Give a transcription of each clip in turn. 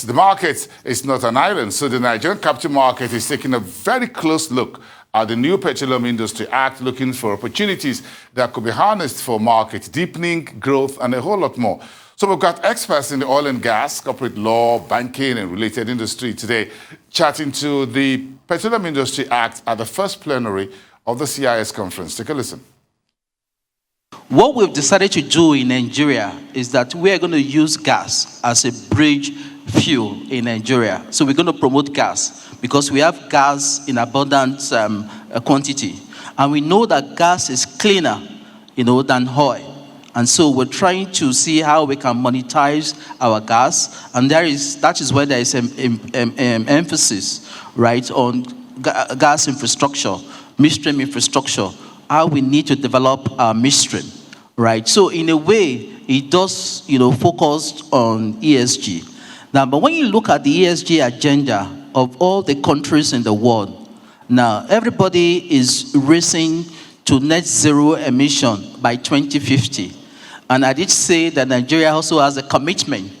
the market is not an island. So the Nigerian capital market is taking a very close look at the new Petroleum Industry Act, looking for opportunities that could be harnessed for market deepening, growth, and a whole lot more. So we've got experts in the oil and gas, corporate law, banking, and related industry today chatting to the Petroleum Industry Act at the first plenary of the CIS conference. Take a listen. What we've decided to do in Nigeria is that we are going to use gas as a bridge fuel in Nigeria. So we're going to promote gas because we have gas in abundant quantity. And we know that gas is cleaner, than oil. And so we're trying to see how we can monetize our gas. And that is where there is emphasis, right, on gas infrastructure, midstream infrastructure, how we need to develop our midstream, right? So in a way, it does, focus on ESG. Now, but when you look at the ESG agenda of all the countries in the world, now everybody is racing to net zero emission by 2050. And I did say that Nigeria also has a commitment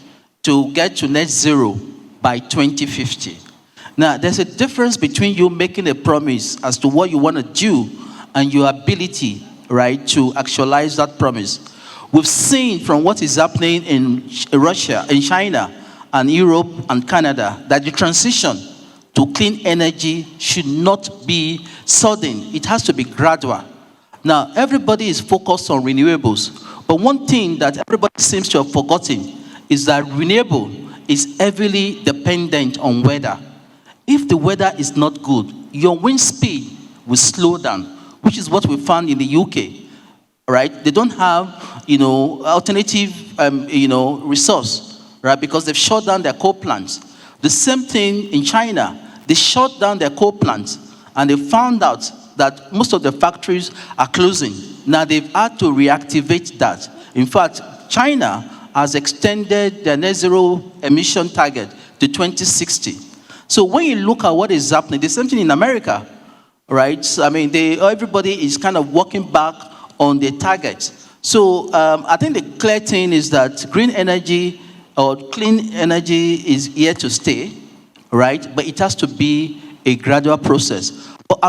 to get to net zero by 2050. Now, there's a difference between you making a promise as to what you want to do and your ability, right, to actualize that promise. We've seen from what is happening in Russia, in China, and Europe and Canada, that the transition to clean energy should not be sudden. It has to be gradual. Now, everybody is focused on renewables, but one thing that everybody seems to have forgotten is that renewable is heavily dependent on weather. If the weather is not good, your wind speed will slow down, which is what we found in the UK, right? They don't have, alternative, resource, right? Because they've shut down their coal plants. The same thing in China. They shut down their coal plants, and they found out that most of the factories are closing. Now they've had to reactivate that. In fact, China has extended their net zero emission target to 2060. So when you look at what is happening, the same thing in America, right? So, everybody is kind of walking back on their targets. So I think the clear thing is that green energy or clean energy is here to stay, right? But it has to be a gradual process. But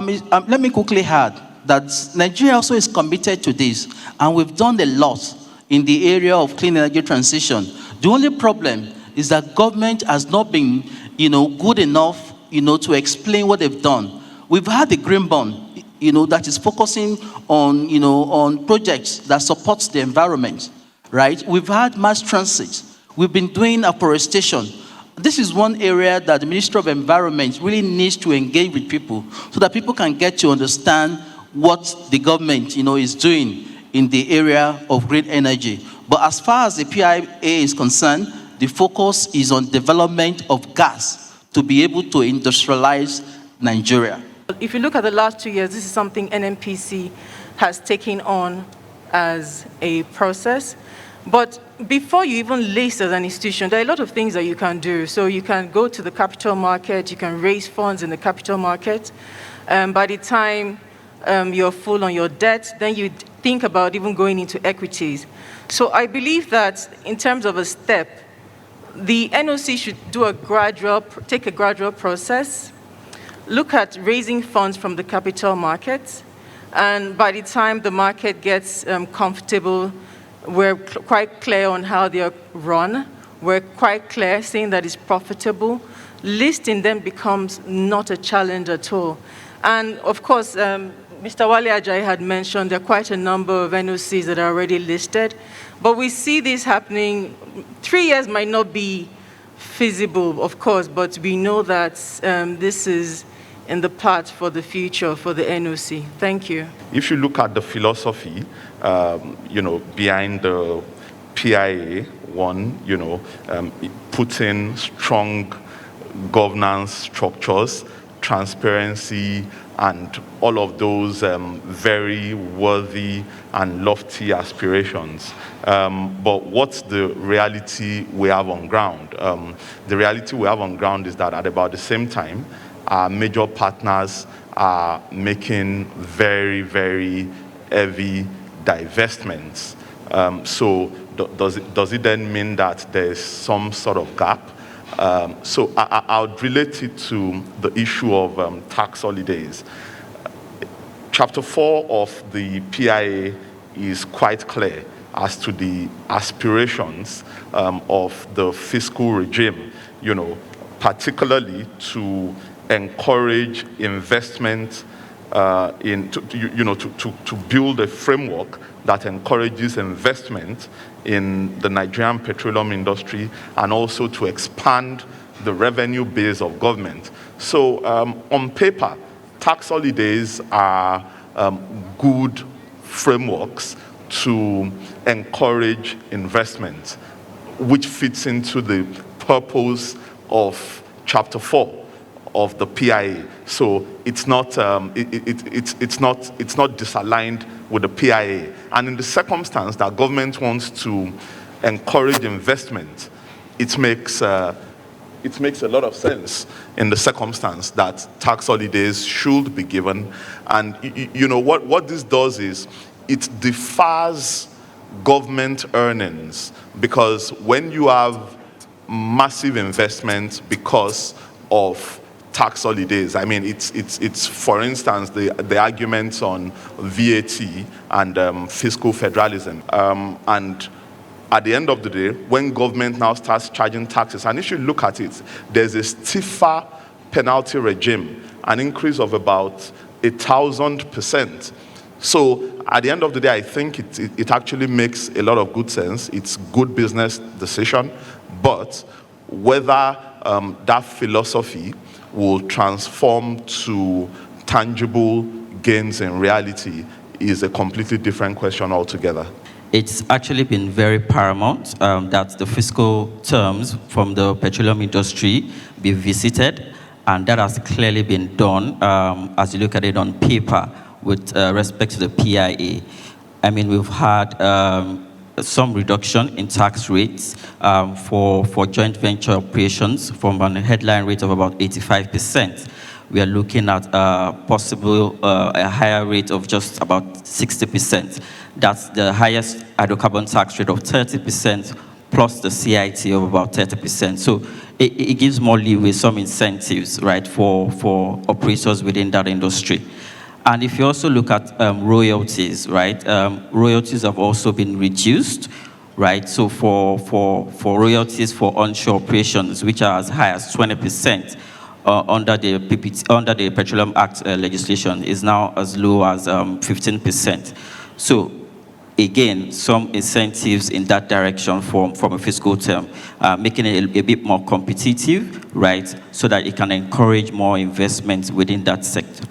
let me quickly add that Nigeria also is committed to this, and we've done a lot in the area of clean energy transition. The only problem is that government has not been, good enough, to explain what they've done. We've had the green bond, that is focusing on, on projects that supports the environment, right? We've had mass transit. We've been doing afforestation. This is one area that the Ministry of Environment really needs to engage with people so that people can get to understand what the government, is doing in the area of green energy. But as far as the PIA is concerned, the focus is on development of gas to be able to industrialize Nigeria. If you look at the last 2 years, this is something NNPC has taken on as a process. But before you even list as an institution, there are a lot of things that you can do. So you can go to the capital market, you can raise funds in the capital market. By the time you're full on your debt, then you think about even going into equities. So I believe that in terms of a step, the NOC should take a gradual process, look at raising funds from the capital market, and by the time the market gets comfortable, we're quite clear on how they are run. We're quite clear saying that it's profitable. Listing them becomes not a challenge at all. And of course, Mr. Wale Ajayi had mentioned there are quite a number of NOCs that are already listed. But we see this happening. 3 years might not be feasible, of course, but we know that this is in the path for the future for the NOC. Thank you. If you look at the philosophy, behind the PIA, putting strong governance structures, transparency, and all of those very worthy and lofty aspirations. But what's the reality we have on ground? The reality we have on ground is that at about the same time, our major partners are making very, very heavy divestments. So does it then mean that there's some sort of gap? So I'll relate it to the issue of tax holidays. Chapter 4 of the PIA is quite clear as to the aspirations of the fiscal regime, particularly to encourage investment to build a framework that encourages investment in the Nigerian petroleum industry and also to expand the revenue base of government. So on paper, tax holidays are good frameworks to encourage investment, which fits into the purpose of Chapter 4 of the PIA. So it's not disaligned with the PIA. And in the circumstance that government wants to encourage investment, it makes a lot of sense in the circumstance that tax holidays should be given. And what this does is it defers government earnings, because when you have massive investment because of tax holidays, I mean, it's for instance the arguments on VAT and fiscal federalism, and at the end of the day, when government now starts charging taxes, and if you look at it, there's a stiffer penalty regime, an increase of about 1,000%. So at the end of the day, I think it actually makes a lot of good sense. It's good business decision, but whether that philosophy will transform to tangible gains in reality is a completely different question altogether. It's actually been very paramount that the fiscal terms from the petroleum industry be visited, and that has clearly been done as you look at it on paper with respect to the PIA. I mean, we've had some reduction in tax rates for joint venture operations from a headline rate of about 85%. We are looking at possible a higher rate of just about 60%. That's the highest hydrocarbon tax rate of 30% plus the CIT of about 30%. So it gives more leeway, some incentives, right, for operators within that industry. And if you also look at royalties, right, royalties have also been reduced, right? So for royalties for onshore operations, which are as high as 20%, under the Petroleum Act legislation, is now as low as 15%. So again, some incentives in that direction from a fiscal term, making it a bit more competitive, right, so that it can encourage more investment within that sector.